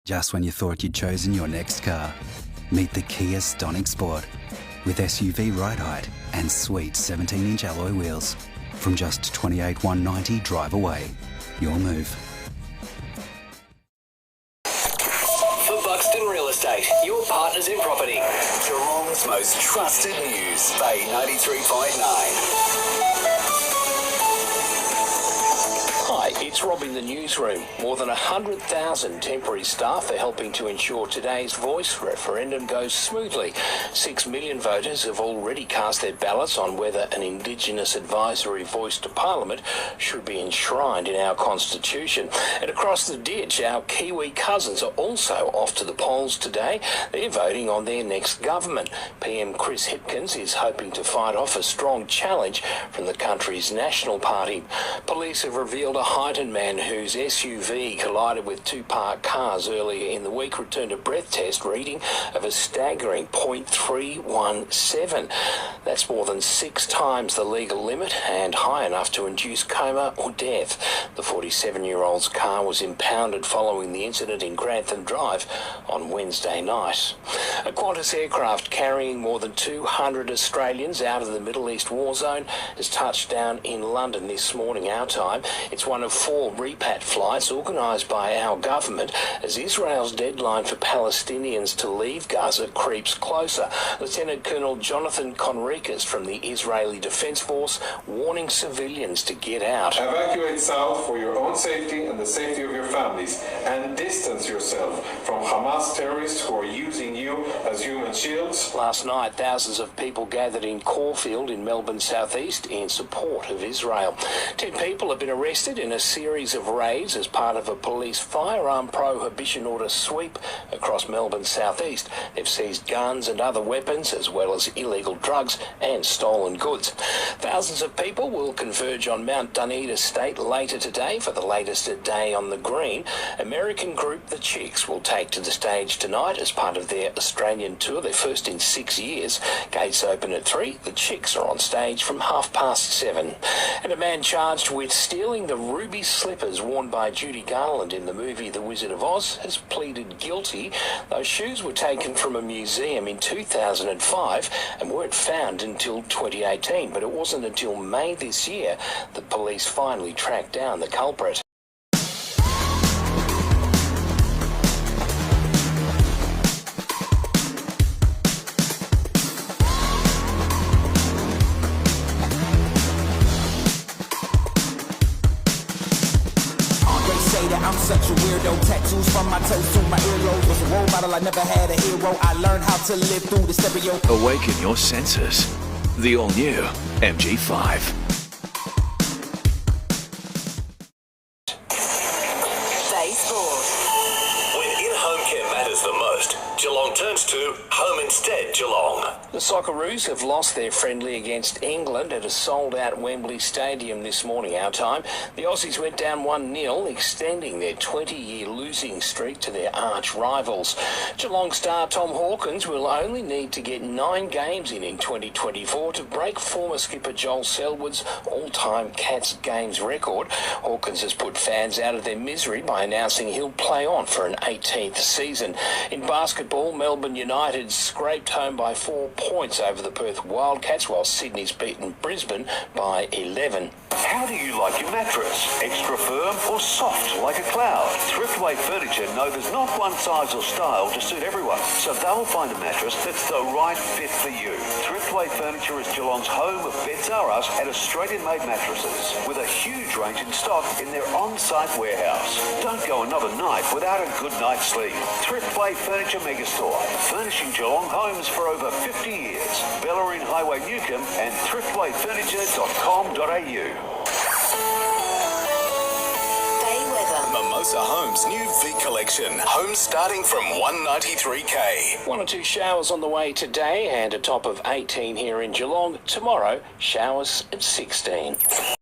Just when you thought you'd chosen your next car, meet the Kia Stonic Sport with SUV ride height and sweet 17-inch alloy wheels. From just $28,190 drive away. Your move. For Buxton Real Estate, your partners in property. Geelong's most trusted news. Bay 93.9. Hi, it's Rob in the newsroom. More than 100,000 temporary staff are helping to ensure today's voice referendum goes smoothly. 6 million voters have already cast their ballots on whether an Indigenous advisory voice to Parliament should be enshrined in our Constitution. And across the ditch, our Kiwi cousins are also off to the polls today. They're voting on their next government. PM Chris Hipkins is hoping to fight off a strong challenge from the country's National Party. Police have revealed a Highton man whose SUV collided with two parked cars earlier in the week returned a breath test reading of a staggering .317. That's more than 6 times the legal limit and high enough to induce coma or death. The 47-year-old's car was impounded following the incident in Grantham Drive on Wednesday night. A Qantas aircraft carrying more than 200 Australians out of the Middle East war zone has touched down in London this morning, our time. It's one of 4 repat flights organised by our government as Israel's deadline for Palestinians to leave Gaza creeps closer. Lieutenant Colonel Jonathan Conricus from the Israeli Defence Force warning civilians to get out. Evacuate south for your own safety and the safety of your families, and distance yourself from Hamas terrorists who are using you as human shields. Last night, thousands of people gathered in Caulfield in Melbourne's southeast in support of Israel. 10 people have been arrested in a series of raids as part of a police firearm prohibition order sweep across Melbourne's southeast. They've seized guns and other weapons as well as illegal drugs and stolen goods. Thousands of people will converge on Mount Dunedin Estate later today for the latest Day on the Green. American group The Chicks will take to the stage tonight as part of their Australian tour, their first in 6 years. Gates open at 3. The Chicks are on stage from 7:30. And a man charged with stealing the ruby slippers worn by Judy Garland in the movie The Wizard of Oz has pleaded guilty. Those shoes were taken from a museum in 2005 and weren't found until 2018, but it wasn't until May this year that police finally tracked down the culprit. I'm such a weirdo, tattoos from my toes to my earlobes. Was a role model, I never had a hero. I learned how to live through the stereo. Awaken your senses. The all-new MG5. Bay Sport. When in-home care matters the most, Geelong turns to Home Instead Geelong. The Socceroos have lost their friendly against England at a sold-out Wembley Stadium this morning, our time. The Aussies went down 1-0, extending their 20-year losing streak to their arch-rivals. Geelong star Tom Hawkins will only need to get 9 games in 2024 to break former skipper Joel Selwood's all-time Cats games record. Hawkins has put fans out of their misery by announcing he'll play on for an 18th season. In basketball, Melbourne United scraped home by 4 points over the Perth Wildcats, while Sydney's beaten Brisbane by 11. How do you like your mattress? Extra firm or soft like a cloud? Thriftway Furniture know there's not one size or style to suit everyone, so they'll find a mattress that's the right fit for you. Thriftway Furniture is Geelong's home of Beds R Us and Australian-made mattresses, with a huge range in stock in their on-site warehouse. Don't go another night without a good night's sleep. Thriftway Furniture Megastore, furnishing Geelong homes for over 50 years. Bellarine Highway, Newcomb, and thriftwayfurniture.com.au. Mimosa Homes' new V collection. Homes starting from $193K. 1 or 2 showers on the way today and a top of 18 here in Geelong. Tomorrow, showers at 16.